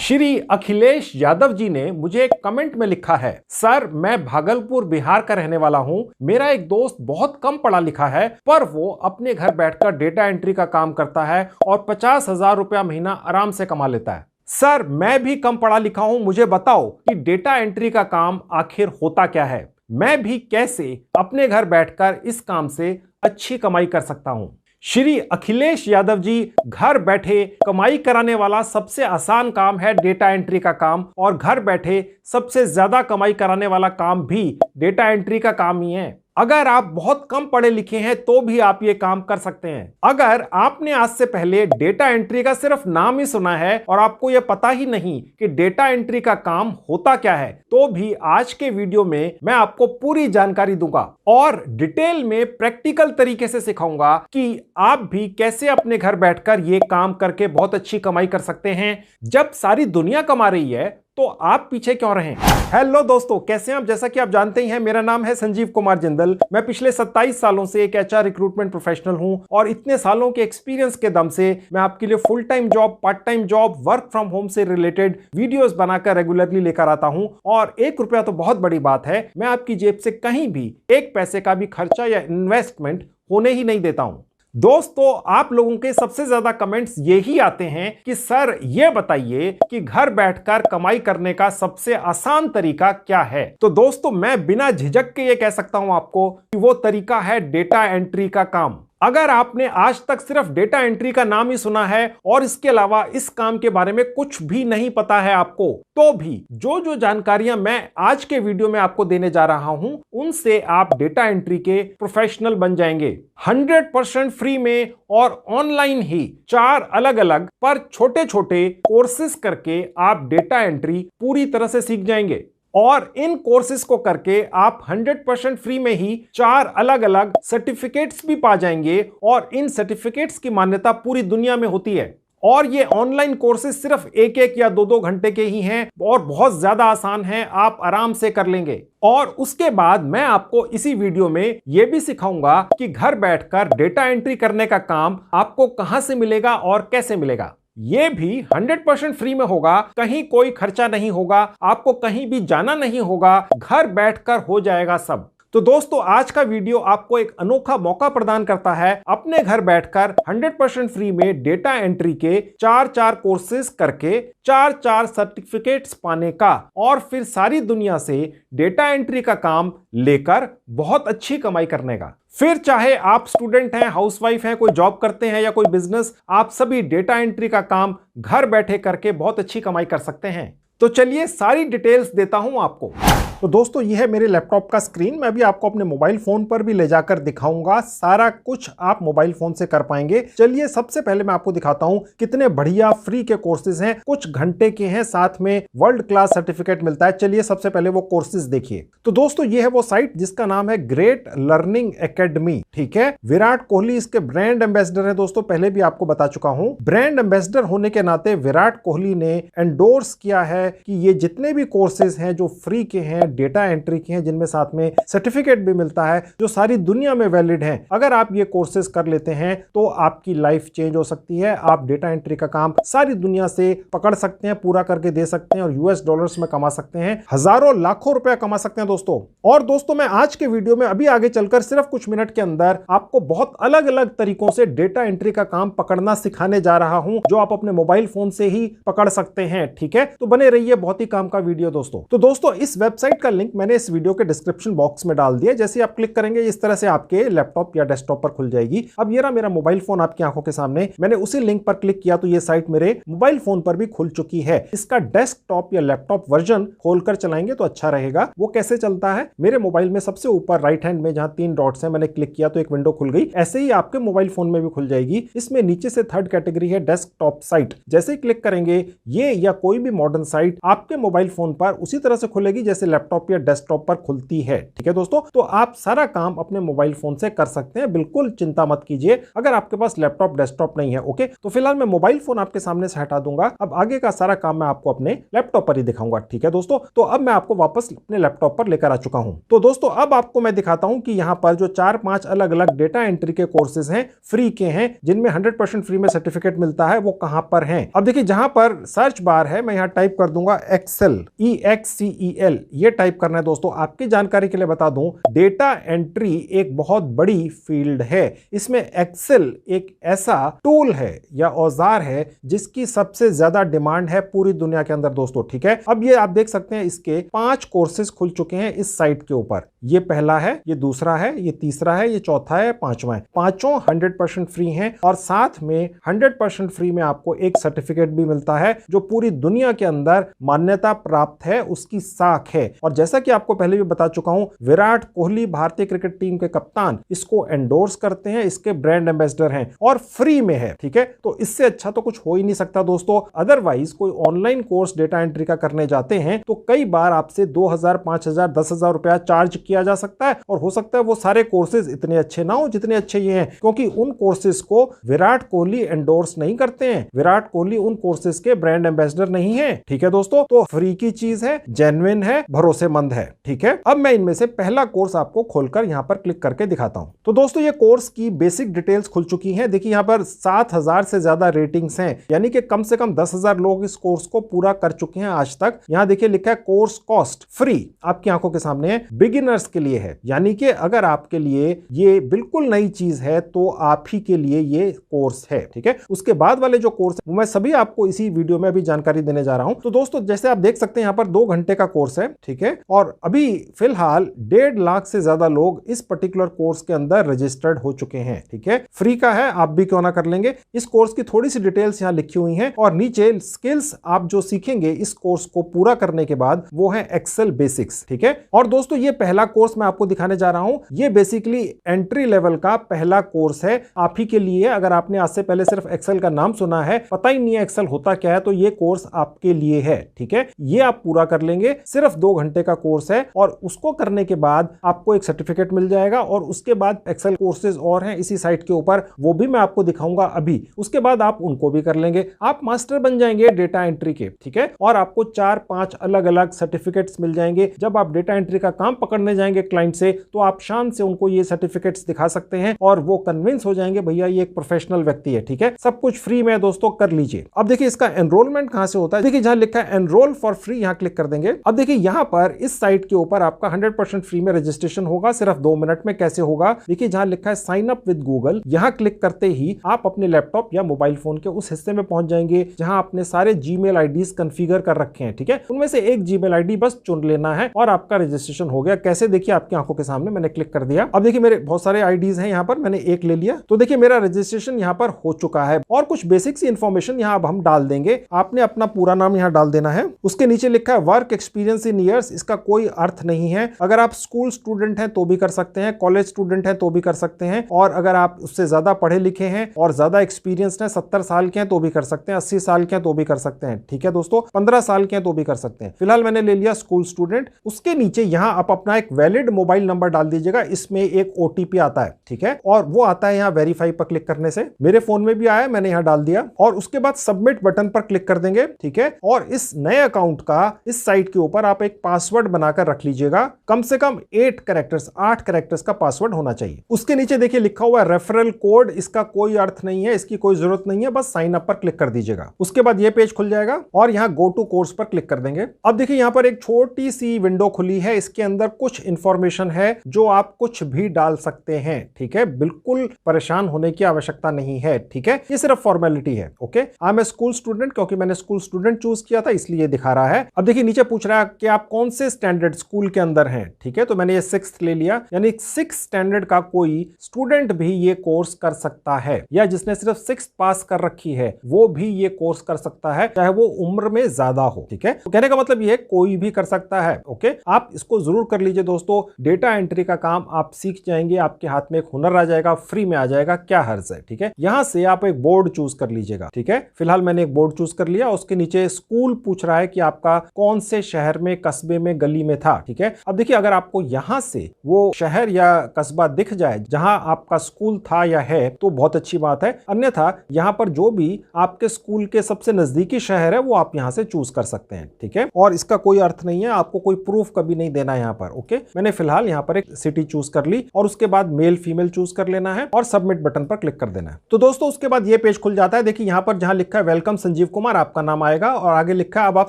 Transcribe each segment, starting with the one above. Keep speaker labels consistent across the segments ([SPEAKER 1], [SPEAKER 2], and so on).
[SPEAKER 1] श्री अखिलेश यादव जी ने मुझे एक कमेंट में लिखा है, सर मैं भागलपुर बिहार का रहने वाला हूं। मेरा एक दोस्त बहुत कम पढ़ा लिखा है, पर वो अपने घर बैठकर डेटा एंट्री का काम करता है और 50,000 रुपया महीना आराम से कमा लेता है। सर मैं भी कम पढ़ा लिखा हूं, मुझे बताओ कि डेटा एंट्री का काम आखिर होता क्या है, मैं भी कैसे अपने घर बैठकर इस काम से अच्छी कमाई कर सकता हूं। श्री अखिलेश यादव जी, घर बैठे कमाई कराने वाला सबसे आसान काम है डेटा एंट्री का काम, और घर बैठे सबसे ज्यादा कमाई कराने वाला काम भी डेटा एंट्री का काम ही है। अगर आप बहुत कम पढ़े लिखे हैं तो भी आप ये काम कर सकते हैं। अगर आपने आज से पहले डेटा एंट्री का सिर्फ नाम ही सुना है और आपको यह पता ही नहीं कि डेटा एंट्री का काम होता क्या है, तो भी आज के वीडियो में मैं आपको पूरी जानकारी दूंगा और डिटेल में प्रैक्टिकल तरीके से सिखाऊंगा कि आप भी कैसे अपने घर बैठकर ये काम करके बहुत अच्छी कमाई कर सकते हैं। जब सारी दुनिया कमा रही है तो आप पीछे क्यों रहें। हेलो दोस्तों, कैसे हैं आप। जैसा कि आप जानते ही हैं, मेरा नाम है संजीव कुमार जिंदल। मैं पिछले 27 सालों से एक एचआर रिक्रूटमेंट प्रोफेशनल हूं और इतने सालों के एक्सपीरियंस के दम से मैं आपके लिए full time job, part time job, work from home से रिलेटेड वीडियोस बनाकर रेगुलरली लेकर आता हूं। और 1 रुपया तो बहुत बड़ी बात है, मैं आपकी जेब से कहीं भी 1 पैसे का भी खर्चा या इन्वेस्टमेंट होने ही नहीं देता हूं। दोस्तों, आप लोगों के सबसे ज्यादा कमेंट्स यही आते हैं कि सर ये बताइए कि घर बैठकर कमाई करने का सबसे आसान तरीका क्या है। तो दोस्तों, मैं बिना झिझक के ये कह सकता हूं आपको कि वो तरीका है डेटा एंट्री का काम। अगर आपने आज तक सिर्फ डेटा एंट्री का नाम ही सुना है और इसके अलावा इस काम के बारे में कुछ भी नहीं पता है आपको, तो भी जो जानकारियां मैं आज के वीडियो में आपको देने जा रहा हूं, उनसे आप डेटा एंट्री के प्रोफेशनल बन जाएंगे। 100% फ्री में और ऑनलाइन ही 4 अलग अलग पर छोटे छोटे कोर्सेज करके आप डेटा एंट्री पूरी तरह से सीख जाएंगे। और इन कोर्सेज को करके आप 100% फ्री में ही 4 अलग अलग सर्टिफिकेट्स भी पा जाएंगे और इन सर्टिफिकेट्स की मान्यता पूरी दुनिया में होती है। और ये ऑनलाइन कोर्सेज सिर्फ 1-1 या 2-2 घंटे के ही हैं और बहुत ज्यादा आसान हैं, आप आराम से कर लेंगे। और उसके बाद मैं आपको इसी वीडियो में यह भी सिखाऊंगा कि घर बैठकर डेटा एंट्री करने का काम आपको कहां से मिलेगा और कैसे मिलेगा। ये भी 100% फ्री में होगा, कहीं कोई खर्चा नहीं होगा, आपको कहीं भी जाना नहीं होगा, घर बैठकर हो जाएगा सब। तो दोस्तों, आज का वीडियो आपको एक अनोखा मौका प्रदान करता है अपने घर बैठकर 100% फ्री में डेटा एंट्री के 4 कोर्सेज करके 4 सर्टिफिकेट्स पाने का, और फिर सारी दुनिया से डेटा एंट्री का काम लेकर बहुत अच्छी कमाई करने का। फिर चाहे आप स्टूडेंट हैं, हाउसवाइफ हैं, कोई जॉब करते हैं या कोई बिजनेस, आप सभी डेटा एंट्री का काम घर बैठे करके बहुत अच्छी कमाई कर सकते हैं। तो चलिए सारी डिटेल्स देता हूं आपको। तो दोस्तों, यह है मेरे लैपटॉप का स्क्रीन। मैं भी आपको अपने मोबाइल फोन पर भी ले जाकर दिखाऊंगा। सारा कुछ आप मोबाइल फोन से कर पाएंगे। चलिए सबसे पहले मैं आपको दिखाता हूं कितने बढ़िया फ्री के कोर्सेज हैं, कुछ घंटे के हैं, साथ में वर्ल्ड क्लास सर्टिफिकेट मिलता है। चलिए सबसे पहले वो कोर्सेज देखिए। तो दोस्तों, ये है वो साइट जिसका नाम है ग्रेट लर्निंग एकेडमी। ठीक है, विराट कोहली इसके ब्रांड एम्बेसडर है। दोस्तों, पहले भी आपको बता चुका हूं, ब्रांड एम्बेसडर होने के नाते विराट कोहली ने एंडोर्स किया है कि ये जितने भी कोर्सेज हैं जो फ्री के हैं, डेटा एंट्री के हैं, जिनमें साथ में सर्टिफिकेट भी मिलता है, जो सारी दुनिया में वैलिड हैं, अगर आप ये कोर्सेज कर लेते हैं तो आपकी लाइफ चेंज हो सकती है। आप डेटा एंट्री का काम सारी दुनिया से पकड़ सकते हैं, पूरा करके दे सकते हैं और यूएस डॉलर्स में कमा सकते हैं, हजारों लाखों रुपया कमा सकते हैं दोस्तों। और दोस्तों, मैं आज के वीडियो में अभी आगे चलकर सिर्फ कुछ मिनट के अंदर आपको बहुत अलग अलग तरीकों से डेटा एंट्री का काम पकड़ना सिखाने जा रहा हूं, जो आप अपने मोबाइल फोन से ही पकड़ सकते हैं। ठीक है, तो बने रहिए, बहुत ही काम का वीडियो दोस्तों। तो दोस्तों, इस वेबसाइट का लिंक मैंने इस वीडियो के डिस्क्रिप्शन बॉक्स में डाल दिया। जैसे आप क्लिक करेंगे, इस तरह से आपके लैपटॉप या डेस्कटॉप पर खुल जाएगी। अब ये रहा मेरा मोबाइल फोन आपकी आंखों के सामने। मैंने उसी लिंक पर क्लिक किया तो ये साइट मेरे मोबाइल फोन पर भी खुल चुकी है। इसका डेस्कटॉप या लैपटॉप वर्जन खोलकर चलाएंगे तो अच्छा रहेगा। वो कैसे चलता है, मेरे मोबाइल में सबसे ऊपर राइट हैंड में जहां 3 डॉट्स हैं, मैंने क्लिक किया तो एक विंडो खुल गई। ऐसे ही आपके मोबाइल फोन में भी खुल जाएगी। इसमें नीचे से 3rd कैटेगरी है डेस्कटॉप साइट। जैसे ही क्लिक करेंगे, ये या कोई भी मॉडर्न साइट आपके मोबाइल फोन पर उसी तरह से खुलेगी जैसे लैपटॉप लैपटॉप या डेस्कटॉप पर खुलती है। ठीक है दोस्तों, तो आप सारा काम अपने मोबाइल फोन से कर सकते हैं, बिल्कुल चिंता मत कीजिए अगर आपके पास लैपटॉप डेस्कटॉप नहीं है। ओके, तो फिलहाल मैं मोबाइल फोन आपके सामने से हटा दूंगा। अब आगे का सारा काम मैं आपको अपने लैपटॉप पर ही दिखाऊंगा। ठीक है दोस्तों, तो अब मैं आपको वापस अपने लैपटॉप पर लेकर आ चुका हूं। तो दोस्तों अब आपको मैं दिखाता हूं कि यहां पर जो 4-5 अलग अलग डेटा एंट्री के कोर्सेज हैं, फ्री के हैं, जिनमें 100% फ्री में सर्टिफिकेट मिलता है, वो कहां पर हैं। अब देखिए जहां पर सर्च बार है, मैं यहां टाइप कर दूंगा एक्सेल, EXCEL, ये टाइप करना है दोस्तों। आपकी जानकारी के लिए बता दूं, डेटा एंट्री एक बहुत बड़ी फील्ड है। इसमें एक्सेल एक ऐसा टूल है या औजार है जिसकी सबसे ज्यादा डिमांड है पूरी दुनिया के अंदर दोस्तों। ठीक है, अब ये आप देख सकते हैं, इसके 5 कोर्सेज खुल चुके हैं इस साइट के ऊपर। ये पहला है, ये दूसरा है, ये तीसरा है, ये चौथा है, पांचवा है। पांचों 100% फ्री हैं और साथ में 100% फ्री में आपको एक सर्टिफिकेट भी मिलता है जो पूरी दुनिया के अंदर मान्यता प्राप्त है, उसकी साख है। और जैसा कि आपको पहले भी बता चुका हूं, विराट कोहली भारतीय क्रिकेट टीम के कप्तान इसको एंडोर्स करते हैं, इसके ब्रांड एम्बेसडर हैं और फ्री में है। ठीक है, तो इससे अच्छा तो कुछ हो ही नहीं सकता दोस्तों। अदरवाइज कोई ऑनलाइन कोर्स डेटा एंट्री का करने जाते हैं तो कई बार आपसे 2000, 5000, 10,000 रुपया चार्ज किया जा सकता है, और हो सकता है वो सारे कोर्सेज इतने अच्छे ना हो जितने अच्छे ये हैं, क्योंकि उन कोर्सेज को विराट कोहली एंडोर्स नहीं करते हैं, विराट कोहली उन कोर्सेज के ब्रांड एम्बेसडर नहीं है। ठीक है दोस्तों, तो फ्री की चीज है, जेन्युइन है, भरोसेमंद है। ठीक है, अब मैं इनमें से पहला कोर्स आपको खोलकर यहां पर क्लिक करके दिखाता हूं। तो दोस्तों ये कोर्स की बेसिक डिटेल्स खुल चुकी हैं। देखिए यहां पर 7000 से ज्यादा रेटिंग्स हैं, यानी कि कम से कम 10,000 लोग इस कोर्स को पूरा कर चुके हैं आज तक। यहां देखिए लिखा है कोर्स कॉस्ट फ्री, आपकी आंखों के सामने है, बिगिनर्स के लिए है, यानी कि अगर आपके लिए ये बिल्कुल नई चीज है तो आप ही के लिए ये कोर्स है। ठीक है, उसके बाद वाले जो कोर्स है मैं सभी आपको इसी वीडियो में अभी जानकारी देने जा रहा हूं। तो दोस्तों जैसे आप देख सकते हैं यहां पर 2 घंटे का कोर्स है। ठीक है, और अभी फिलहाल 1.5 लाख से ज्यादा लोग इस पर्टिकुलर कोर्स के अंदर रजिस्टर्ड हो चुके हैं। ठीक है, फ्री का है, आप भी क्यों ना कर लेंगे। इस कोर्स की थोड़ी सी डिटेल्स यहां लिखी हुई हैं और नीचे स्किल्स आप जो सीखेंगे इस कोर्स को पूरा करने के बाद वो है एक्सेल बेसिक्स। ठीक है, और दोस्तों ये पहला कोर्स मैं आपको दिखाने जा रहा हूं, ये बेसिकली एंट्री लेवल का पहला कोर्स है आप ही के लिए। अगर आपने आज से पहले सिर्फ एक्सेल का नाम सुना है, पता ही नहीं है एक्सेल होता क्या है, तो ये कोर्स आपके लिए है। ठीक है, ये आप पूरा कर लेंगे, सिर्फ 2 घंटे का कोर्स है और उसको करने के बाद आपको एक सर्टिफिकेट मिल जाएगा। और उसके बाद एक्सेल कोर्सेज और हैं इसी साइट के ऊपर, वो भी मैं आपको दिखाऊंगा अभी। उसके बाद आप उनको भी कर लेंगे, आप मास्टर बन जाएंगे डेटा एंट्री के। ठीक है, और आपको 4-5 अलग अलग सर्टिफिकेट्स मिल जाएंगे। जब आप डेटा एंट्री का काम पकड़ने जाएंगे क्लाइंट से, तो आप शान से उनको ये सर्टिफिकेट्स दिखा सकते हैं और वो कन्विंस हो जाएंगे भैया ये एक प्रोफेशनल व्यक्ति है। ठीक है, सब कुछ फ्री में दोस्तों, कर लीजिए। अब देखिए इसका एनरोलमेंट कहां से होता है, देखिए जहां लिखा है एनरोल फॉर फ्री, यहां क्लिक कर देंगे। अब देखिए यहां पर इस साइट के ऊपर आपका 100% फ्री में रजिस्ट्रेशन होगा, सिर्फ 2 मिनट में। कैसे होगा, देखिए जहां लिखा है साइन अप विद गूगल, यहां क्लिक करते ही आप अपने लैपटॉप या मोबाइल फोन के उस हिस्से में पहुंच जाएंगे जहां आपने सारे जीमेल आईडीज कॉन्फ़िगर कर रखे हैं। ठीक है, उनमें से एक जीमेल आईडी बस चुन लेना है और आपका रजिस्ट्रेशन हो गया। कैसे, देखिए आपकी आंखों के सामने मैंने क्लिक कर दिया। अब देखिए मेरे बहुत सारे आईडीज हैं यहाँ पर, मैंने एक ले लिया, तो देखिए मेरा रजिस्ट्रेशन यहाँ पर हो चुका है। और कुछ बेसिक सी इंफॉर्मेशन यहाँ अब हम डाल देंगे। आपने अपना पूरा नाम यहाँ डाल देना है। उसके नीचे लिखा है वर्क एक्सपीरियंस इन ईयर्स, इसका कोई अर्थ नहीं है। अगर आप स्कूल स्टूडेंट हैं तो भी कर सकते हैं, कॉलेज स्टूडेंट हैं तो भी कर सकते हैं, और अगर आप उससे ज्यादा पढ़े लिखे हैं और ज्यादा एक्सपीरियंस हैं, 70 साल के हैं तो भी कर सकते हैं, 80 साल के हैं तो भी कर सकते हैं। ठीक है दोस्तों, 15 साल के हैं तो भी कर सकते हैं। फिलहाल मैंने ले लिया स्कूल स्टूडेंट। उसके नीचे यहाँ आप अपना एक वैलिड मोबाइल नंबर डाल दीजिएगा, इसमें एक ओटीपी आता है। ठीक है, और वो आता है यहाँ वेरीफाई पर क्लिक करने से। मेरे फोन में भी आया, मैंने यहाँ डाल दिया, और उसके बाद सबमिट बटन पर क्लिक कर देंगे। ठीक है, और इस नए अकाउंट का इस साइट के ऊपर आप एक पासवर्ड बनाकर रख लीजिएगा, कम से कम 8 कैरेक्टर्स का पासवर्ड होना चाहिए। उसके नीचे देखिए लिखा हुआ है रेफरल कोड, इसका कोई अर्थ नहीं है, इसकी कोई जरूरत नहीं है, बस साइन अप पर क्लिक कर दीजिएगा। उसके बाद ये पेज खुल जाएगा और यहाँ गो टू कोर्स पर क्लिक कर देंगे। अब देखिए यहाँ पर एक छोटी सी विंडो खुली है, इसके अंदर कुछ इंफॉर्मेशन है जो आप कुछ भी डाल सकते हैं। ठीक है, बिल्कुल परेशान होने की आवश्यकता नहीं है। ठीक है, ये सिर्फ फॉर्मेलिटी है। Okay, I am a school student, क्योंकि मैंने स्कूल स्टूडेंट चूज किया था इसलिए दिखा रहा है। अब देखिए नीचे पूछ रहा है कि आप कौन से स्टैंडर्ड स्कूल के अंदर हैं। ठीक है, तो मैंने ये 6th ले लिया, यानी 6th स्टैंडर्ड का कोई स्टूडेंट भी ये कोर्स कर सकता है, या जिसने सिर्फ 6th पास कर रखी है वो भी ये कोर्स कर सकता है, चाहे वो उम्र में ज्यादा हो। ठीक है, तो कहने का मतलब ये कोई भी कर सकता है। ओके, आप इसको जरूर कर लीजिए दोस्तों, डेटा एंट्री का काम आप सीख जाएंगे, आपके हाथ में एक हुनर आ जाएगा, फ्री में आ जाएगा, क्या हर्ज है। ठीक है, यहां से आप एक बोर्ड चूज कर लीजिएगा। ठीक है, फिलहाल मैंने एक बोर्ड चूज कर लिया। उसके नीचे स्कूल पूछ रहा है कि आपका कौन से शहर में, कस्बे कस्बे में गली में था। ठीक है, अब देखिए अगर आपको यहां से वो शहर या कस्बा दिख जाए जहां आपका स्कूल था या है तो बहुत अच्छी बात है, अन्यथा यहां पर जो भी आपके स्कूल के सबसे नजदीकी शहर है वो आप यहां से चूज कर सकते हैं। ठीक है, और इसका कोई अर्थ नहीं है, आपको कोई प्रूफ कभी नहीं देना यहां पर। ओके, मैंने फिलहाल यहां पर एक सिटी चूज कर ली और उसके बाद मेल फीमेल चूज कर लेना है और सबमिट बटन पर क्लिक कर देना है। तो दोस्तों उसके बाद ये पेज खुल जाता है। देखिए यहां पर जहां लिखा है वेलकम संजीव कुमार आपका नाम आएगा और आगे लिखा है अब आप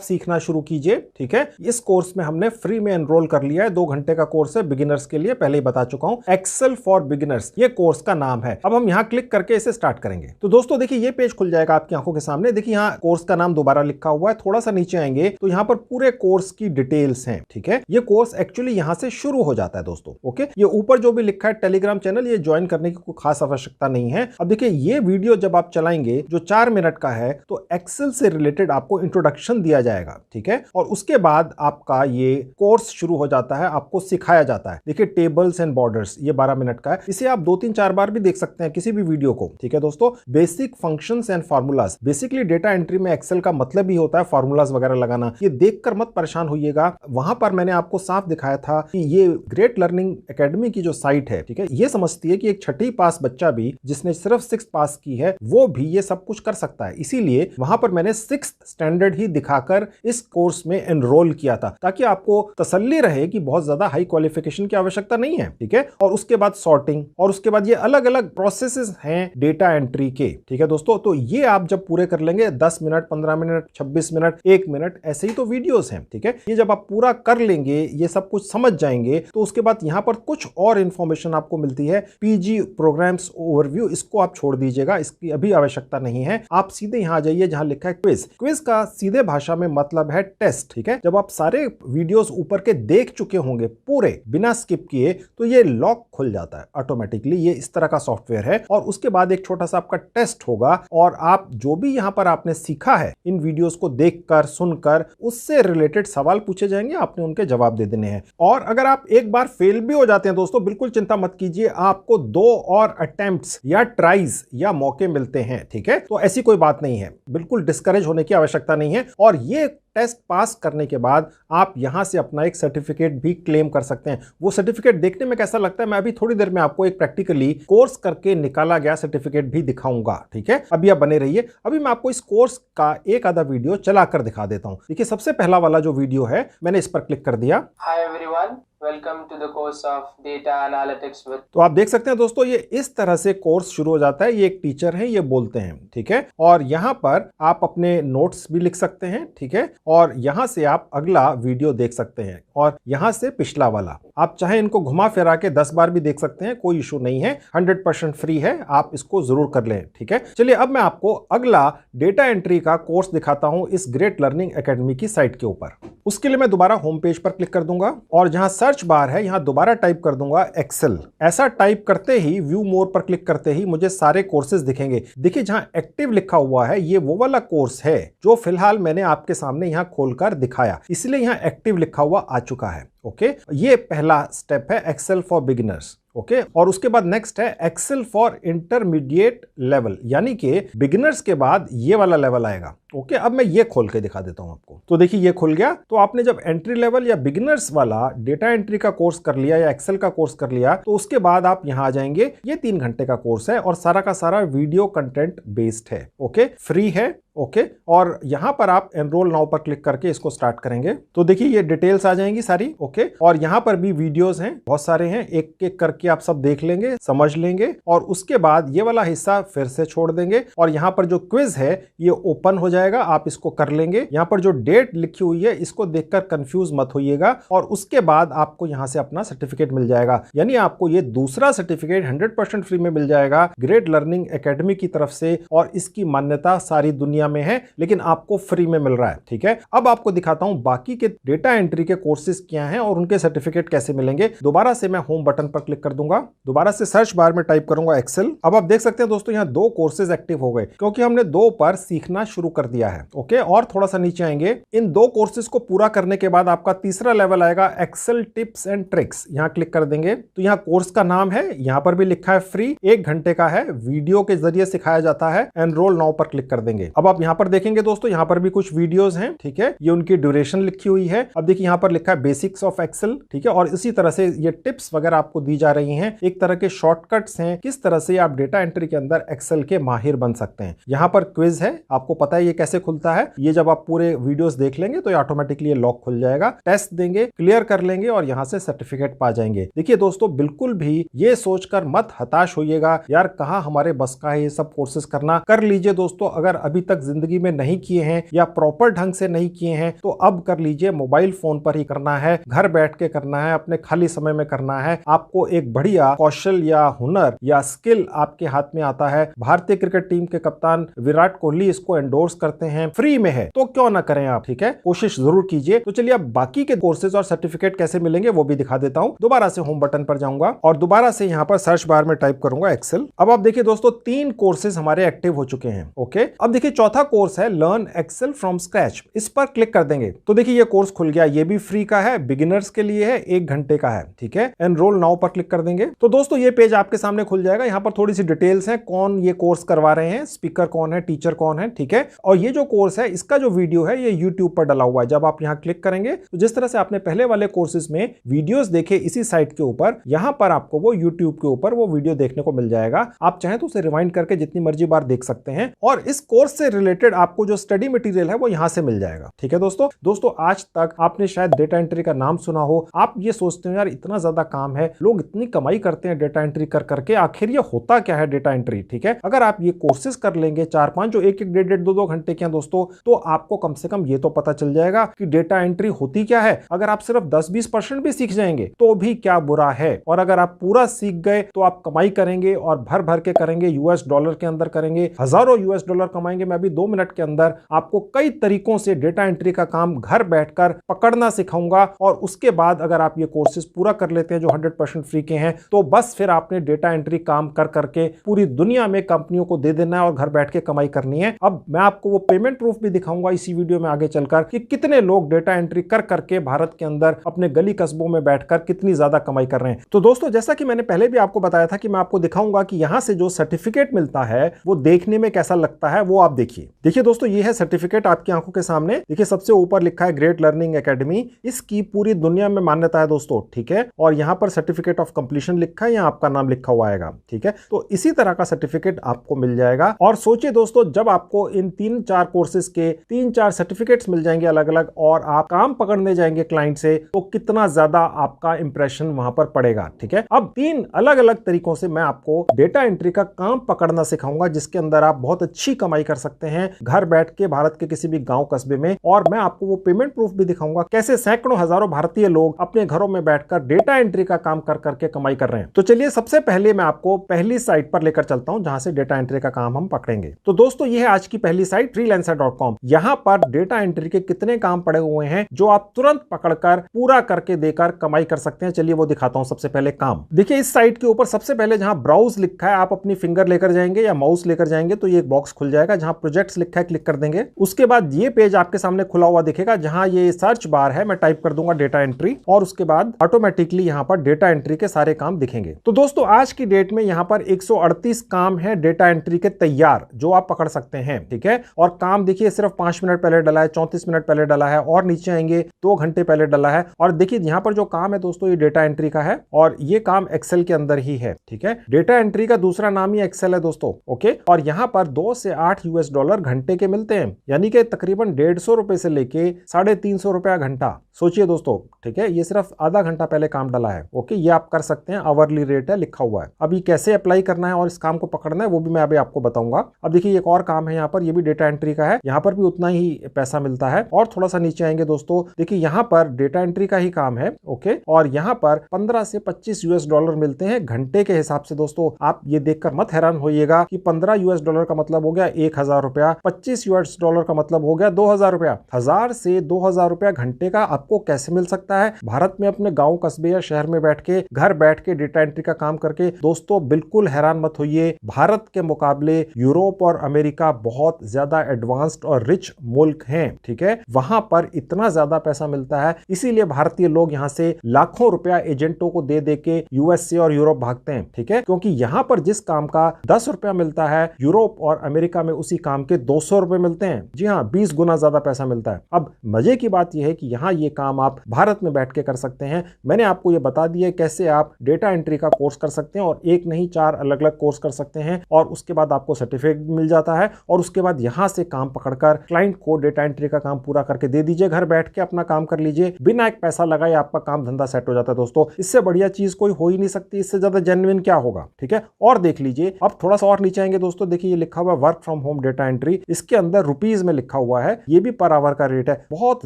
[SPEAKER 1] सीखना शुरू कीजिए। ठीक है, इस कोर्स में हमने फ्री में एनरोल कर लिया है, 2 घंटे का कोर्स है बिगिनर्स के लिए, पहले ही बता चुका हूं, एक्सेल फॉर बिगिनर्स ये कोर्स का नाम है। अब हम यहां क्लिक करके इसे स्टार्ट करेंगे। तो दोस्तों देखिए ये पेज खुल जाएगा आपकी आंखों के सामने। देखिए यहां कोर्स का नाम दोबारा लिखा हुआ है, थोड़ा सा नीचे आएंगे तो यहां पर पूरे कोर्स की डिटेल्स हैं। ठीक है, ये कोर्स एक्चुअली यहां से शुरू हो जाता है दोस्तों। ओके, ये ऊपर जो भी लिखा है टेलीग्राम चैनल, ये ज्वाइन करने की कोई खास आवश्यकता नहीं है। अब देखिए ये वीडियो जब आप चलाएंगे जो 4 मिनट का है तो एक्सेल से रिलेटेड आपको इंट्रोडक्शन दिया जाएगा। ठीक है, और उसके बाद आपका ये कोर्स शुरू हो जाता है, आपको सिखाया जाता है। देखिए टेबल्स एंड बॉर्डर्स ये 12 मिनट का है, इसे आप 2-3-4 बार भी देख सकते हैं किसी भी वीडियो को। ठीक है दोस्तों, basic functions and formulas, basically data entry में एक्सेल का मतलब ही होता है फार्मूलाज वगैरह लगाना। ये देखकर मत परेशान होइएगा, वहां पर मैंने आपको साफ दिखाया था कि ये ग्रेट लर्निंग एकेडमी की जो साइट है, ठीक है, ये समझती है कि एक 6ठी पास बच्चा भी जिसने सिर्फ 6th पास की है वो भी ये सब कुछ कर सकता है। इसीलिए वहां पर मैंने 6th स्टैंडर्ड ही दिखाकर इस कोर्स में एनरोल किया था ताकि आपको तसल्ली रहे कि बहुत ज्यादा हाई क्वालिफिकेशन की आवश्यकता नहीं है। ठीक है, और उसके बाद सॉर्टिंग और उसके बाद ये अलग अलग प्रोसेसेस हैं डेटा एंट्री के। ठीक है दोस्तों, तो ये आप जब पूरे कर लेंगे 10 मिनट, 15 मिनट, 26 मिनट, 1 मिनट, ऐसे ही तो वीडियोस हैं। ठीक है, ये जब आप पूरा कर लेंगे, ये सब कुछ समझ जाएंगे तो उसके बाद यहां पर कुछ और इंफॉर्मेशन आपको मिलती है। पीजी प्रोग्राम्स ओवरव्यू, इसको आप छोड़ दीजिएगा, इसकी अभी आवश्यकता नहीं है। आप सीधे यहां आ जाइए जहां लिखा है क्विज। क्विज का सीधे भाषा में मतलब है टेस्ट। ठीक है, जब आप सारे वीडियोस ऊपर के देख चुके होंगे पूरे बिना स्किप किए तो ये लॉक खुल जाता है ऑटोमेटिकली। ये इस तरह का सॉफ्टवेयर है और उसके बाद एक छोटा सा आपका टेस्ट होगा और आप जो भी यहां पर आपने सीखा है इन वीडियोस को देखकर सुनकर उससे रिलेटेड सवाल पूछे जाएंगे, आपने उनके जवाब दे देने हैं। और अगर आप एक बार फेल भी हो जाते हैं दोस्तों, बिल्कुल चिंता मत कीजिए, आपको 2 और अटेम्प्ट्स या ट्राइज या मौके मिलते हैं। ठीक है, तो ऐसी कोई बात नहीं है, बिल्कुल डिस्करेज होने की आवश्यकता नहीं है। और ये टेस्ट पास करने के बाद आप यहां से अपना एक सर्टिफिकेट भी क्लेम कर सकते हैं। वो सर्टिफिकेट देखने में कैसा लगता है मैं अभी थोड़ी देर में आपको एक प्रैक्टिकली कोर्स करके निकाला गया सर्टिफिकेट भी दिखाऊंगा। ठीक है, अभी आप बने रहिए, अभी मैं आपको इस कोर्स का एक आधा वीडियो चलाकर दिखा देता हूं। देखिए सबसे पहला वाला जो वीडियो है मैंने इस पर क्लिक कर दिया।
[SPEAKER 2] Hi everyone, welcome to the course of data analytics with.
[SPEAKER 1] तो आप देख सकते हैं दोस्तों ये इस तरह से कोर्स शुरू हो जाता है। ये एक टीचर है, ये बोलते हैं। ठीक है, और यहां पर आप अपने नोट्स भी लिख सकते हैं। ठीक है, और यहां से आप अगला वीडियो देख सकते हैं और यहां से पिछला वाला आप चाहे इनको घुमा फिरा के 10 बार भी देख सकते हैं, कोई इशू नहीं है, 100% फ्री है, आप इसको जरूर कर लें। ठीक है, चलिए अब मैं आपको अगला डेटा एंट्री का कोर्स दिखाता हूं इस ग्रेट लर्निंग एकेडमी की साइट के ऊपर। उसके लिए मैं दोबारा होम पेज पर क्लिक कर दूंगा और जहां सर्च बार है यहां दोबारा टाइप कर दूंगा एक्सेल। ऐसा टाइप करते ही व्यू मोर पर क्लिक करते ही मुझे सारे कोर्सेज दिखेंगे। देखिए जहां एक्टिव लिखा हुआ है ये वो वाला कोर्स है जो फिलहाल मैंने आपके सामने यहां खोलकर दिखाया, इसलिए यहां एक्टिव लिखा हुआ आ चुका है। ओके, ये पहला स्टेप है एक्सेल फॉर बिगिनर्स। ओके, और उसके बाद नेक्स्ट है एक्सेल फॉर इंटरमीडिएट लेवल, यानी कि बिगिनर्स के बाद ये वाला लेवल आएगा। ओके, अब मैं ये खोल के दिखा देता हूं आपको। तो देखिए ये खुल गया। तो आपने जब एंट्री लेवल या बिगिनर्स वाला डेटा एंट्री का कोर्स कर लिया या एक्सेल का कोर्स कर लिया तो उसके बाद आप यहां आ जाएंगे। ये 3 घंटे का कोर्स है और सारा का सारा वीडियो कंटेंट बेस्ड है। ओके, फ्री है। ओके, और यहां पर आप एनरोल नाउ पर क्लिक करके इसको स्टार्ट करेंगे तो देखिए ये डिटेल्स आ जाएंगी सारी। ओके, और यहां पर भी वीडियोस हैं, बहुत सारे हैं, एक एक करके आप सब देख लेंगे, समझ लेंगे और उसके बाद ये वाला हिस्सा फिर से छोड़ देंगे और यहां पर जो क्विज है ये ओपन हो जाएगा, आप इसको कर लेंगे। यहां पर जो डेट लिखी हुई है इसको देखकर कंफ्यूज मत होइएगा और उसके बाद आपको यहां से अपना सर्टिफिकेट मिल जाएगा, यानी आपको ये दूसरा सर्टिफिकेट 100% फ्री में मिल जाएगा ग्रेट लर्निंग एकेडमी की तरफ से और इसकी मान्यता सारी दुनिया में है, लेकिन आपको फ्री में मिल रहा है। ठीक है, अब आपको दिखाता हूं बाकी के डेटा एंट्री के कोर्सेज क्या हैं और उनके सर्टिफिकेट कैसे मिलेंगे। दोबारा से मैं होम बटन पर क्लिक कर दूंगा, दोबारा से सर्च बार में टाइप करूंगा एक्सेल। अब आप देख सकते हैं दोस्तों यहां 2 कोर्सेज एक्टिव हो गए क्योंकि हमने 2 पर सीखना शुरू कर दिया है। ओके, और थोड़ा सा नीचे आएंगे, इन 2 कोर्सेज को पूरा करने के बाद आपका तीसरा लेवल आएगा एक्सेल टिप्स एंड ट्रिक्स। यहां क्लिक कर देंगे तो यहां कोर्स का नाम है, यहां पर भी लिखा है फ्री, 1 घंटे का है, वीडियो के जरिए सिखाया जाता है। एनरोल नाउ पर क्लिक कर देंगे। अब आप यहाँ पर देखेंगे दोस्तों, यहाँ पर भी कुछ वीडियोस हैं, ठीक है, ये उनकी ड्यूरेशन लिखी हुई है। अब देखिए यहाँ पर लिखा है बेसिक्स ऑफ एक्सेल, ठीक है, और इसी तरह से ये टिप्स वगैरह आपको दी जा रही हैं, एक तरह के शॉर्टकट्स हैं किस तरह से आप डेटा एंट्री के अंदर एक्सेल के माहिर बन सकते हैं। यहाँ पर क्विज है, आपको पता है ये कैसे खुलता है, ये जब आप पूरे वीडियोस देख लेंगे तो ये ऑटोमेटिकली ये लॉक खुल जाएगा। टेस्ट देंगे, क्लियर कर लेंगे और यहाँ से सर्टिफिकेट पा जाएंगे। देखिए दोस्तों, बिल्कुल भी ये सोचकर मत हताश होइएगा यार कहाँ हमारे बस का है ये सब कोर्सेज करना। कर लीजिए दोस्तों, अगर अभी तक जिंदगी में नहीं किए हैं या प्रॉपर ढंग से नहीं किए हैं तो अब कर लीजिए। मोबाइल फोन पर ही करना है, घर बैठ के करना है, अपने खाली समय में करना है। आपको एक बढ़िया कौशल या हुनर या स्किल आपके हाथ में आता है। भारतीय क्रिकेट टीम के कप्तान विराट कोहली इसको एंडोर्स करते हैं, फ्री में है, तो क्यों ना करें आप, ठीक है, कोशिश जरूर कीजिए। तो चलिए अब बाकी के कोर्सेज और सर्टिफिकेट कैसे मिलेंगे वो भी दिखा देता हूं। दोबारा से होम बटन पर जाऊंगा और दोबारा से यहां पर सर्च बार में टाइप करूंगा एक्सेल। अब आप देखिए दोस्तों, 3 कोर्सेज हमारे एक्टिव हो चुके हैं। ओके, अब देखिए चौथा कोर्स है लर्न एक्सेल फ्रॉम स्क्रैच, इस पर क्लिक कर देंगे तो देखिए ये कोर्स खुल गया। ये भी फ्री का है, बिगिनर्स के लिए है, 1 घंटे का है, ठीक है। एनरोल नाउ पर क्लिक कर देंगे तो दोस्तों ये पेज आपके सामने खुल जाएगा। यहाँ पर थोड़ी सी डिटेल्स है, कौन ये कोर्स करवा रहे हैं, स्पीकर कौन है, टीचर कौन है, ठीक है। और ये जो कोर्स है इसका जो वीडियो है ये YouTube पर डला हुआ है। जब आप यहाँ क्लिक करेंगे तो जिस तरह से आपने पहले वाले कोर्सेज में वीडियोस देखे इसी साइट के ऊपर, यहाँ पर आपको वो YouTube के ऊपर वो वीडियो देखने को मिल जाएगा। आप चाहें तो उसे रिवाइंड करके जितनी मर्जी बार देख सकते हैं और इस कोर्स से रिलेटेड आपको जो स्टडी मटेरियल है वो यहाँ से मिल जाएगा, ठीक है दोस्तों आज तक आपने शायद डेटा एंट्री का नाम सुना हो। आप ये सोचते हो यार इतना ज्यादा काम है, लोग इतनी कमाई करते हैं डेटा एंट्री कर करके, आखिर ये होता क्या है डेटा एंट्री, ठीक है। अगर आप ये कोर्सेज कर लेंगे 4-5 जो 1-1, 1.5, 2-2 घंटे के हैं दोस्तों, तो आपको कम से कम ये तो पता चल जाएगा कि डेटा एंट्री होती क्या है। अगर आप सिर्फ 10-20% भी सीख जाएंगे तो भी क्या बुरा है, और अगर आप पूरा सीख गए तो आप कमाई करेंगे और भर भर के करेंगे, US डॉलर के अंदर करेंगे, हजारों US डॉलर कमाएंगे। मैं अभी 2 मिनट के अंदर आपको कई तरीकों से डेटा एंट्री का काम घर बैठकर पकड़ना सिखाऊंगा और उसके बाद अगर आप ये कोर्सेज पूरा कर लेते हैं जो 100% फ्री के हैं तो बस फिर आपने डेटा एंट्री काम कर करके पूरी दुनिया में कंपनियों को दे देना है और घर बैठ के कमाई करनी है। अब मैं आपको वो पेमेंट प्रूफ भी दिखाऊंगा इसी वीडियो में आगे चलकर कि कितने लोग डेटा एंट्री कर करके भारत के अंदर अपने गली कस्बों में बैठकर कितनी ज्यादा कमाई कर रहे हैं। तो दोस्तों जैसा कि मैंने पहले भी आपको बताया था कि मैं आपको दिखाऊंगा कि यहां से जो सर्टिफिकेट मिलता है वो देखने में कैसा लगता है, वो आप देखिए दोस्तों, ये है सर्टिफिकेट आपकी आंखों के सामने। देखिए सबसे ऊपर लिखा है ग्रेट लर्निंग एकेडमी, इसकी पूरी दुनिया में मान्यता है दोस्तों, ठीक है। और यहां पर सर्टिफिकेट ऑफ कंप्लीशन लिखा है या आपका नाम लिखा हुआ आएगा, ठीक है। तो इसी तरह का सर्टिफिकेट आपको मिल जाएगा। और सोचिए दोस्तों, जब आपको इन 3-4 कोर्सेज के 3-4 सर्टिफिकेट्स मिल जाएंगे अलग अलग और आप काम पकड़ने जाएंगे क्लाइंट से, तो कितना ज्यादा आपका इंप्रेशन वहां पर पड़ेगा, ठीक है। अब 3 अलग अलग तरीकों से मैं आपको डेटा एंट्री का काम पकड़ना सिखाऊंगा जिसके अंदर आप बहुत अच्छी कमाई कर सकते हैं घर बैठ के भारत के किसी भी गांव कस्बे में। और मैं आपको वो पेमेंट प्रूफ भी दिखाऊंगा कैसे सैकड़ों हजारों भारतीय लोग अपने घरों में बैठकर डेटा एंट्री का काम कर करके कमाई कर रहे हैं। तो चलिए सबसे पहले मैं आपको पहली साइट पर लेकर चलता हूं जहां से डेटा एंट्री का काम हम पकड़ेंगे। तो दोस्तों ये है आज की पहली साइट freelancer.com। यहां पर डेटा एंट्री के कितने काम पड़े हुए हैं जो आप तुरंत पकड़कर पूरा करके देकर कमाई कर सकते हैं। चलिए वो दिखाता हूं। सबसे पहले काम देखिए, इस साइट के ऊपर सबसे पहले जहां ब्राउज लिखा है, आप अपनी फिंगर लेकर जाएंगे या माउस लेकर जाएंगे तो ये एक बॉक्स खुल जाएगा जहां प्रोजेक्ट्स लिखा है, क्लिक कर देंगे। उसके बाद ये पेज आपके सामने खुला हुआ दिखेगा जहां ये सर्च बार है, मैं टाइप कर दूंगा डेटा एंट्री और उसके बाद ऑटोमेटिकली यहां पर डेटा एंट्री के सारे काम दिखेंगे। तो दोस्तों आज की डेट में यहां पर 138 काम है डेटा एंट्री के तैयार जो आप पकड़ सकते हैं, ठीक है। और काम देखिए सिर्फ 5 मिनट पहले डला है, 34 मिनट पहले डला है और नीचे आएंगे 2 घंटे पहले डला है। और देखिए यहां पर जो काम है दोस्तों ये डेटा एंट्री का है और ये काम एक्सेल के अंदर ही है, ठीक है। डेटा एंट्री का दूसरा नाम ही एक्सेल है दोस्तों, ओके। और यहां पर 2 से 8 US डॉलर घंटे के मिलते हैं, यानी कि तकरीबन 150 रुपए से लेके 350 रुपया घंटा। सोचिए दोस्तों, ठीक है, ये सिर्फ आधा घंटा पहले काम डला है, ओके। ये आप कर सकते हैं, आवरली रेट है लिखा हुआ है। अभी कैसे अप्लाई करना है और इस काम को पकड़ना है वो भी मैं अभी आपको बताऊंगा। अब देखिए एक और काम है यहाँ पर, ये भी डेटा एंट्री का है, यहाँ पर भी उतना ही पैसा मिलता है। और थोड़ा सा नीचे आएंगे दोस्तों, देखिए यहाँ पर डेटा एंट्री का ही काम है, ओके। और यहाँ पर 15 से 25 US डॉलर मिलते हैं घंटे के हिसाब से। दोस्तों आप ये देखकर मत हैरान होइएगा कि 15 US डॉलर का मतलब हो गया 1000 रुपया, 25 US डॉलर का मतलब हो गया 2000 रुपया। 1000 से 2000 रुपया घंटे का आपको कैसे मिल सकता है भारत में अपने गांव कस्बे या शहर में बैठ के, घर बैठ के डेटा एंट्री का काम करके? दोस्तों बिल्कुल हैरान मत होइए, भारत के मुकाबले यूरोप और अमेरिका बहुत ज्यादा एडवांस्ड और रिच मुल्क हैं, ठीक है। वहां पर इतना ज्यादा पैसा मिलता है, इसीलिए भारतीय लोग यहां से लाखों रुपया एजेंटों को दे दे के USA और यूरोप भागते हैं, ठीक है। क्योंकि यहां पर जिस काम का 10 रुपया मिलता है, यूरोप और अमेरिका में उसी काम काम के 200 रुपए मिलते हैं। जी हाँ, 20 गुना ज्यादा पैसा मिलता है। अब मजे की बात यह है कि यहाँ ये काम आप भारत में बैठ के कर सकते हैं। मैंने आपको ये बता दिया कैसे आप डेटा एंट्री का कोर्स कर सकते हैं, और एक नहीं 4 अलग अलग कोर्स कर सकते हैं, और उसके बाद आपको सर्टिफिकेट मिल जाता है, और उसके बाद यहां से काम पकड़कर क्लाइंट को डेटा एंट्री का काम पूरा करके दे दीजिए। घर बैठ के अपना काम कर लीजिए, बिना एक पैसा लगाए आपका काम धंधा सेट हो जाता है दोस्तों। इससे बढ़िया चीज कोई हो ही नहीं सकती, इससे ज्यादा जेन्युइन क्या होगा। ठीक है, और देख लीजिए, अब थोड़ा सा और नीचे आएंगे दोस्तों, देखिए ये लिखा हुआ work from home data entry, इसके अंदर रुपीज में लिखा हुआ है, ये भी पर आवर का रेट है। बहुत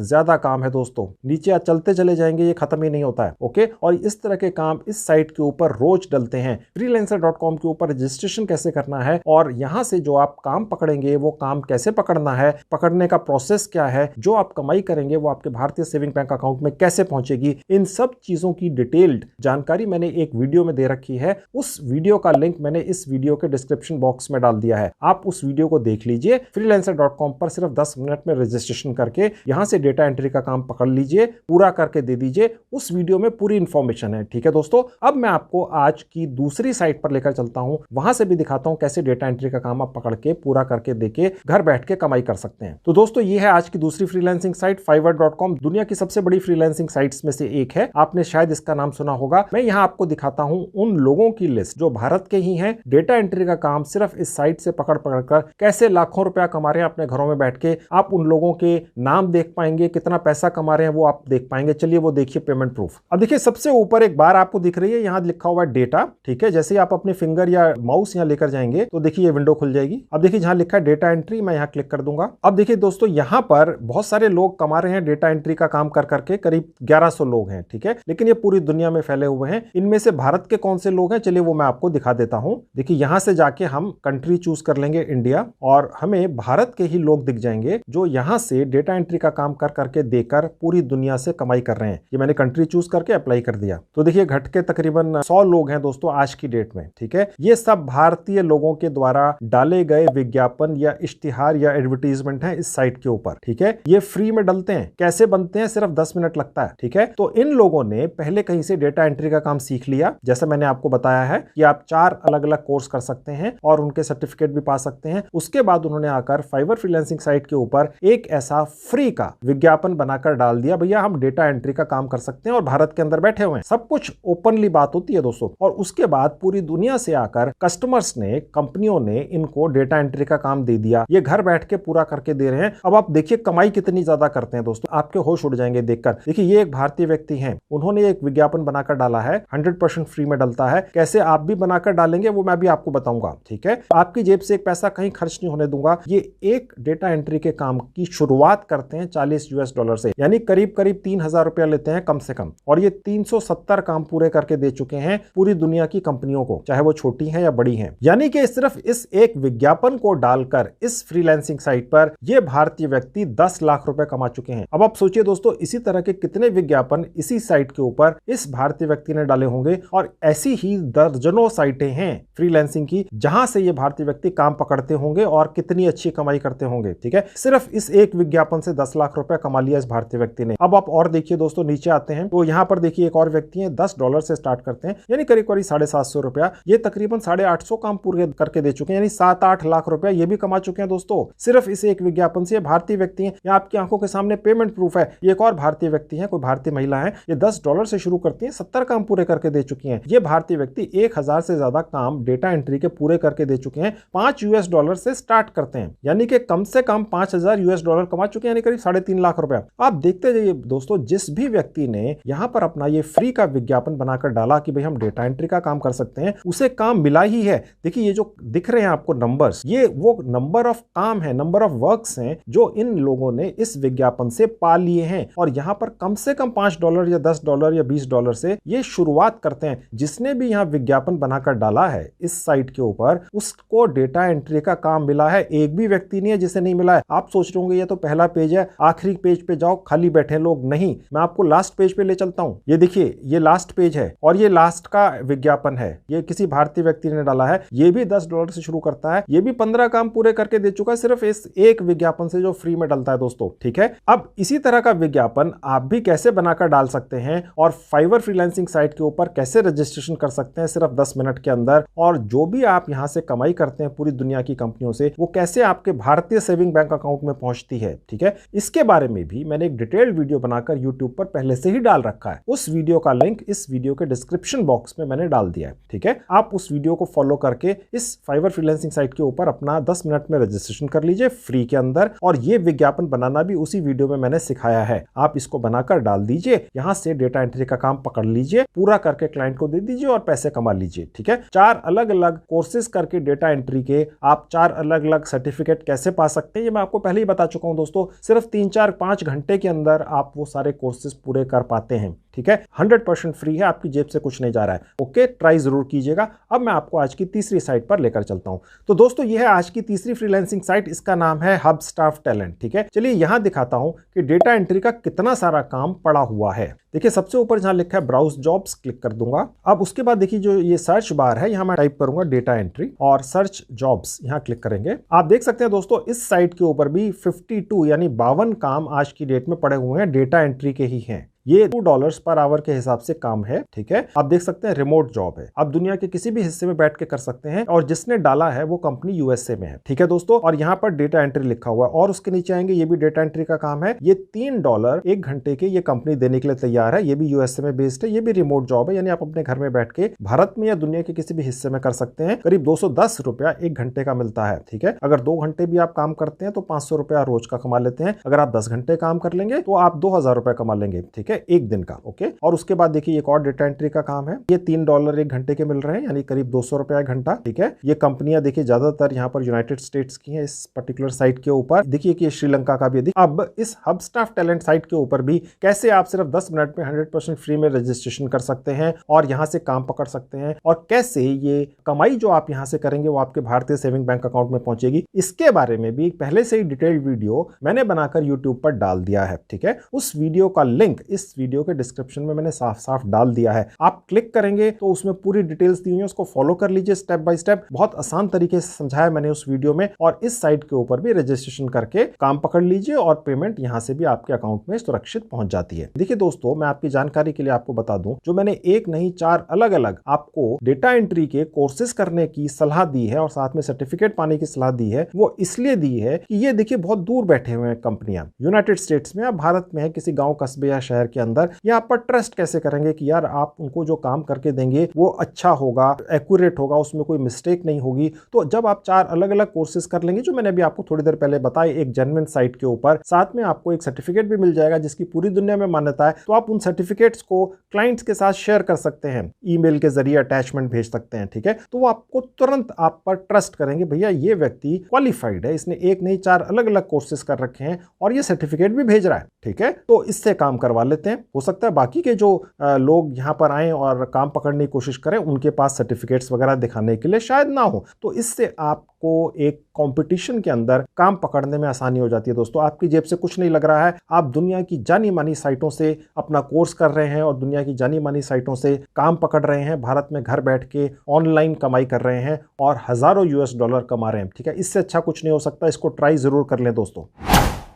[SPEAKER 1] ज्यादा काम है दोस्तों, नीचे चलते चले जाएंगे, ये खत्म ही नहीं होता है। ओके, और इस तरह के काम इस साइट के ऊपर रोज डलते हैं। freelancer.com के ऊपर रजिस्ट्रेशन कैसे करना है, और यहां से जो आप काम पकड़ेंगे वो काम कैसे पकड़ना है, पकड़ने का प्रोसेस क्या है, जो आप कमाई करेंगे वो आपके भारतीय सेविंग बैंक अकाउंट में कैसे पहुंचेगी, इन सब चीजों की डिटेल्ड जानकारी मैंने एक वीडियो में दे रखी है। उस वीडियो का लिंक मैंने इस वीडियो के डिस्क्रिप्शन बॉक्स में डाल दिया है, आप उस वीडियो को देख लीजिए। freelancer.com पर सिर्फ 10 मिनट में रजिस्ट्रेशन करके यहां से डेटा एंट्री का काम पकड़ लीजिए, पूरा करके दे दीजिए। उस वीडियो में पूरी इंफॉर्मेशन है। ठीक है दोस्तों, अब मैं आपको आज की दूसरी साइट पर लेकर चलता हूं, वहां से भी दिखाता हूं कैसे डेटा एंट्री का काम आप पकड़ के पूरा करके देके घर बैठ के कमाई कर सकते हैं। तो दोस्तों, ये है आज की दूसरी फ्रीलांसिंग साइट fiverr.com। दुनिया की सबसे बड़ी फ्रीलांसिंग साइट्स में से एक है, आपने शायद इसका नाम सुना होगा। मैं यहां आपको दिखाता हूं उन लोगों की लिस्ट जो भारत के ही हैं, डेटा एंट्री का काम सिर्फ इस साइट से पकड़ कर कैसे लाखों रुपया कमा रहे हैं अपने घरों में बैठ के। आप उन लोगों के नाम देख पाएंगे, कितना पैसा कमा रहे हैं वो आप देख पाएंगे। चलिए वो देखिए, पेमेंट प्रूफ। अब देखिए, सबसे ऊपर एक बार आपको दिख रही है, यहां लिखा हुआ है डेटा। ठीक है, जैसे ही आप अपने फिंगर या माउस यहां लेकर जाएंगे तो देखिए ये विंडो खुल जाएगी। अब देखिए जहां लिखा है डेटा एंट्री, मैं यहां क्लिक कर दूंगा। अब देखिए दोस्तों, यहां पर बहुत सारे लोग कमा रहे हैं डेटा एंट्री का काम कर करके, करीब 1100 लोग हैं। ठीक है, लेकिन ये पूरी दुनिया में फैले हुए हैं। इनमें से भारत के कौन से लोग हैं, चलिए वो मैं आपको दिखा देता हूं। देखिए यहां से जाके हम कंट्री चूज कर लेंगे इंडिया, और हमें भारत के ही लोग दिख जाएंगे जो यहां से डेटा एंट्री का काम कर करके देकर पूरी दुनिया से कमाई कर रहे हैं। ये मैंने कंट्री चूज करके अप्लाई कर दिया, तो देखिए घट के तकरीबन 100 लोग हैं दोस्तों आज की डेट में। ठीक है, ये सब भारतीय लोगों के द्वारा डाले गए विज्ञापन या इश्तिहार या एडवर्टीजमेंट है इस साइट के ऊपर। ठीक है, ये फ्री में डलते हैं। कैसे बनते हैं, सिर्फ 10 मिनट लगता है। ठीक है, तो इन लोगों ने पहले कहीं से डेटा एंट्री का काम सीख लिया। जैसे मैंने आपको बताया है कि आप 4 अलग अलग कोर्स कर सकते हैं और उनके सर्टिफिकेट भी पा सकते हैं। उसके बाद उन्होंने आकर फाइवर फ्रीलांसिंग साइट के ऊपर एक ऐसा फ्री का विज्ञापन बनाकर डाल दिया, भैया हम डेटा एंट्री का काम कर सकते हैं और भारत के अंदर बैठे हुए हैं। सब कुछ ओपनली बात होती है दोस्तों। और उसके बाद पूरी दुनिया से आकर कस्टमर्स ने, कंपनियों ने इनको डेटा एंट्री का काम दे दिया। ये घर बैठ के पूरा करके दे रहे हैं। अब आप देखिए कमाई कितनी ज्यादा करते हैं दोस्तों, आपके होश उड़ जाएंगे देखकर। देखिए ये एक भारतीय व्यक्ति हैं, उन्होंने एक विज्ञापन बनाकर डाला है, 100% फ्री में डलता है। कैसे आप भी बनाकर डालेंगे वो मैं भी आपको बताऊंगा। ठीक है, आपकी जेब से एक पैसा कहीं खर्च नहीं होने दूंगा। ये एक डेटा एंट्री के काम की शुरुआत करते हैं $40 से, यानी करीब करीब 3000 रुपया लेते हैं कम से कम। और ये 370 काम पूरे करके दे चुके हैं पूरी दुनिया की कंपनियों को, चाहे वो छोटी हैं या बड़ी हैं। यानी कि सिर्फ इस एक विज्ञापन को डालकर इस फ्रीलांसिंग साइट पर ये भारतीय व्यक्ति 10 लाख रुपए कमा चुके हैं। अब आप सोचिए दोस्तों, इसी तरह के कितने विज्ञापन इसी साइट के ऊपर इस भारतीय व्यक्ति ने डाले होंगे, और ऐसी ही दर्जनों साइटें हैं फ्रीलांसिंग की जहां से ये भारतीय व्यक्ति काम पकड़ते होंगे और कितनी अच्छी कमाई करते होंगे। ठीक है, सिर्फ इस एक विज्ञापन से 10 लाख रुपए कमा लिया इस भारतीय व्यक्ति ने। अब आप और देखिए दोस्तों, नीचे आते हैं तो यहां पर देखिए एक और व्यक्ति है, $10 से स्टार्ट करते हैं, यानी करीब करीब 750 रुपया। ये तकरीबन 850 काम पूरे करके दे चुके हैं, यानी 7-8 लाख रुपया ये भी कमा चुके हैं दोस्तों, सिर्फ इस एक विज्ञापन से। भारतीय व्यक्ति हैं, यहाँ आपकी आंखों के सामने पेमेंट प्रूफ है। ये एक और भारतीय व्यक्ति है, कोई भारतीय महिला है, ये $10 से शुरू करती है, 70 काम पूरे करके दे चुकी हैं। ये भारतीय व्यक्ति 1000 से ज्यादा काम डेटा एंट्री के पूरे करके दे चुके हैं। $5 से स्टार्ट करते हैं, यानी कि कम से कम $5000 कमा चुके हैं, यानी करीब 3.5 लाख रुपया। आप देखते जाइए दोस्तों, जिस भी व्यक्ति ने यहाँ पर अपना ये फ्री का विज्ञापन बनाकर डाला कि भाई हम डेटा एंट्री का काम कर सकते हैं, उसे काम मिला ही है। देखिए ये जो दिख रहे हैं आपको नंबर्स, ये वो नंबर ऑफ काम है, नंबर ऑफ वर्क्स हैं जो इन लोगों ने इस विज्ञापन से पा लिए हैं। और यहाँ पर कम से कम $5 या $10 या $20 से ये शुरुआत करते हैं। जिसने भी यहाँ विज्ञापन बनाकर डाला है इस साइट के ऊपर, उसको डेटा एंट्री का काम मिला है। एक भी व्यक्ति नहीं है जिसे नहीं मिला है। आप सोच रहे होंगे ये तो पहला पेज है, आखिरी पेज पे जाओ खाली बैठे लोग। नहीं, मैं आपको लास्ट पेज पे ले चलता हूं। ये देखिए, ये लास्ट पेज है और ये लास्ट का विज्ञापन है, ये किसी भारतीय व्यक्ति ने डाला है। ये भी $10 से शुरू करता है, ये भी 15 काम पूरे करके दे चुका है सिर्फ इस एक विज्ञापन से जो फ्री में डलता है दोस्तों। ठीक है, अब इसी तरह का विज्ञापन आप भी कैसे बनाकर डाल सकते हैं और फाइवर फ्रीलांसिंग साइट के ऊपर कैसे रजिस्ट्रेशन कर सकते हैं सिर्फ 10 मिनट के अंदर, और जो भी आप यहां से कमाई करते हैं पूरी दुनिया की कंपनियों से, वो वो कैसे आपके भारतीय सेविंग बैंक अकाउंट में पहुंचती है, ठीक है, इसके बारे में भी मैंने एक डिटेल्ड वीडियो बनाकर यूट्यूब पर पहले से ही डाल रखा है। उस वीडियो का लिंक इस वीडियो के डिस्क्रिप्शन बॉक्स में मैंने डाल दिया है, ठीक है। आप उस वीडियो को फॉलो करके इस फाइवर फ्रीलांसिंग साइट के ऊपर अपना 10 मिनट में रजिस्ट्रेशन कर लीजिए फ्री के अंदर, और ये विज्ञापन बनाना भी उसी वीडियो में मैंने सिखाया है। आप इसको बनाकर डाल दीजिए, यहां से डेटा एंट्री का काम पकड़ लीजिए, पूरा करके क्लाइंट को दे दीजिए और पैसे कमा लीजिए, ठीक है। 4 अलग अलग कोर्सेज करके डेटा एंट्री के आप 4 अलग अलग सर्टिफिकेट कैसे पा सकते हैं ये मैं आपको पहले ही बता चुका हूं दोस्तों। सिर्फ 3-4-5 घंटे के अंदर आप वो सारे कोर्सेज पूरे कर पाते हैं, ठीक है। 100% फ्री है, आपकी जेब से कुछ नहीं जा रहा है। ओके, ट्राई जरूर कीजिएगा। अब मैं आपको आज की तीसरी साइट पर लेकर चलता हूं। तो दोस्तों ये है आज की तीसरी फ्रीलांसिंग साइट, इसका नाम है हबस्टाफ टैलेंट, ठीक है। चलिए यहां दिखाता हूं कि डेटा एंट्री का कितना सारा काम पड़ा हुआ है। देखिए सबसे ऊपर जहां लिखा है ब्राउज जॉब्स, क्लिक कर दूंगा। अब उसके बाद देखिए जो ये सर्च बार है, यहां मैं टाइप करूंगा डेटा एंट्री और सर्च जॉब्स, यहां क्लिक करेंगे। आप देख सकते हैं दोस्तों इस साइट के ऊपर भी 52 यानी 52 काम आज की डेट में पड़े हुए हैं, डेटा एंट्री के ही हैं। ये $2 पर आवर के हिसाब से काम है, ठीक है। आप देख सकते हैं रिमोट जॉब है, आप दुनिया के किसी भी हिस्से में बैठ के कर सकते हैं, और जिसने डाला है वो कंपनी यूएसए में है, ठीक है दोस्तों। और यहाँ पर डेटा एंट्री लिखा हुआ है, और उसके नीचे आएंगे ये भी डेटा एंट्री का काम है। ये $3 1 घंटे के ये कंपनी देने के लिए तैयार है। ये भी यूएसए में बेस्ड है, ये भी रिमोट जॉब है, यानी आप अपने घर में बैठ के भारत में या दुनिया के किसी भी हिस्से में कर सकते हैं। करीब $210 1 घंटे का मिलता है, ठीक है। अगर 2 घंटे भी आप काम करते हैं तो $500 रोज का कमा लेते हैं। अगर आप 10 घंटे काम कर लेंगे तो आप $2000 कमा लेंगे, ठीक है, एक दिन का। और उसके बाद देखिए एक और डेटा एंट्री का काम है, ये $3 1 घंटे के मिल रहे हैं, यानी करीब $200 घंटा, ठीक है। ये कंपनियां देखिए ज्यादातर यहाँ पर यूनाइटेड स्टेट्स की हैं इस पर्टिकुलर साइट के ऊपर। देखिए कि श्रीलंका का भी है। अब इस हबस्टाफ टैलेंट साइट के ऊपर भी कैसे आप सिर्फ 10 मिनट में 100% फ्री में रजिस्ट्रेशन कर सकते हैं और यहाँ से काम पकड़ सकते हैं, और कैसे ये कमाई जो आप यहाँ से करेंगे वो आपके भारतीय सेविंग बैंक अकाउंट में पहुंचेगी, इसके बारे में भी पहले से ही डिटेल्ड वीडियो मैंने बनाकर यूट्यूब पर डाल दिया है, ठीक है। उस वीडियो का लिंक इस वीडियो के डिस्क्रिप्शन में मैंने साफ साफ डाल दिया है। आप क्लिक करेंगे तो उसमें पूरी डिटेल्स दी हुई है, उसको फॉलो कर लीजिए स्टेप बाय स्टेप। बहुत आसान तरीके से समझाया मैंने उस वीडियो में, और इस साइट के ऊपर भी रजिस्ट्रेशन करके काम पकड़ लीजिए और पेमेंट यहां से भी आपके अकाउंट में सुरक्षित पहुंच जाती है। देखिए दोस्तों, मैं आपकी जानकारी के लिए आपको बता दूं, जो मैंने एक नहीं 4 अलग अलग आपको डेटा एंट्री के कोर्सेज करने की सलाह दी है और साथ में सर्टिफिकेट पाने की सलाह दी है, वो इसलिए दी है कि ये देखिए बहुत दूर बैठे हुए हैं कंपनियां, यूनाइटेड स्टेट्स में या भारत में है, किसी गांव कस्बे या शहर के अंदर। यहाँ पर ट्रस्ट कैसे करेंगे कि यार आप उनको जो काम करके देंगे वो अच्छा होगा, एक्यूरेट होगा, उसमें कोई मिस्टेक नहीं होगी। तो जब आप 4 अलग अलग कोर्सेज कर लेंगे, जो मैंने अभी आपको थोड़ी देर पहले बताया एक जेन्युइन साइट के ऊपर, साथ में आपको एक सर्टिफिकेट भी मिल जाएगा जिसकी पूरी दुनिया में मान्यता है, तो आप उन सर्टिफिकेट्स को क्लाइंट्स के साथ शेयर कर सकते हैं, ईमेल के जरिए अटैचमेंट भेज सकते हैं, ठीक है। तो वो आपको तुरंत आप पर ट्रस्ट करेंगे, भैया ये व्यक्ति क्वालिफाइड है, इसने एक नहीं 4 अलग अलग कोर्सेज कर रखे हैं और ये सर्टिफिकेट भी भेज रहा है, ठीक है। तो इससे काम करवा लेते हैं। हो सकता है बाकी के जो लोग यहाँ पर आए और काम पकड़ने की कोशिश करें, उनके पास सर्टिफिकेट्स वगैरह दिखाने के लिए शायद ना हो, तो इससे आपको एक कंपटीशन के अंदर काम पकड़ने में आसानी हो जाती है। दोस्तों, आपकी जेब से कुछ नहीं लग रहा है, आप दुनिया की जानी मानी साइटों से अपना कोर्स कर रहे हैं और दुनिया की जानी मानी साइटों से काम पकड़ रहे हैं, भारत में घर बैठ के ऑनलाइन कमाई कर रहे हैं और हजारों $US कमा रहे हैं, ठीक है। इससे अच्छा कुछ नहीं हो सकता, इसको ट्राई जरूर कर लें दोस्तों।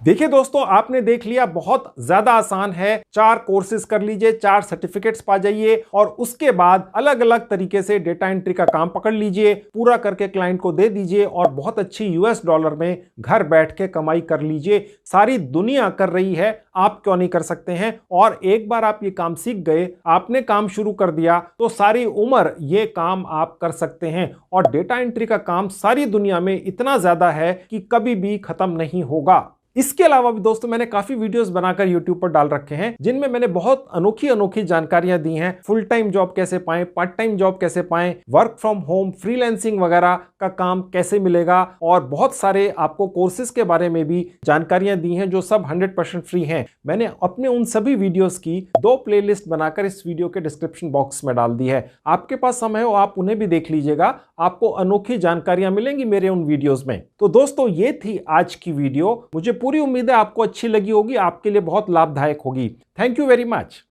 [SPEAKER 1] देखिए दोस्तों, आपने देख लिया, बहुत ज्यादा आसान है। 4 कोर्सेज कर लीजिए, 4 सर्टिफिकेट्स पा जाइए और उसके बाद अलग अलग तरीके से डेटा एंट्री का काम पकड़ लीजिए, पूरा करके क्लाइंट को दे दीजिए और बहुत अच्छी $US में घर बैठ के कमाई कर लीजिए। सारी दुनिया कर रही है, आप क्यों नहीं कर सकते हैं? और एक बार आप ये काम सीख गए, आपने काम शुरू कर दिया, तो सारी उम्र ये काम आप कर सकते हैं। और डेटा एंट्री का काम सारी दुनिया में इतना ज्यादा है कि कभी भी खत्म नहीं होगा। इसके अलावा भी दोस्तों मैंने काफी वीडियोस बनाकर YouTube पर डाल रखे हैं, जिनमें मैंने बहुत अनोखी अनोखी जानकारियां दी हैं। फुल टाइम जॉब कैसे पाएं, पार्ट टाइम जॉब कैसे पाएं, वर्क फ्रॉम होम, फ्रीलांसिंग वगैरह का काम कैसे मिलेगा, और बहुत सारे आपको कोर्सेज के बारे में भी जानकारियां दी हैं जो सब 100% फ्री हैं। मैंने अपने उन सभी वीडियोस की 2 प्लेलिस्ट बनाकर इस वीडियो के डिस्क्रिप्शन बॉक्स में डाल दी है। आपके पास समय हो आप उन्हें भी देख लीजिएगा, आपको अनोखी जानकारियां मिलेंगी मेरे उन वीडियोस में। तो दोस्तों, ये थी आज की वीडियो। मुझे पूरी उम्मीद है आपको अच्छी लगी होगी, आपके लिए बहुत लाभदायक होगी। Thank you very much.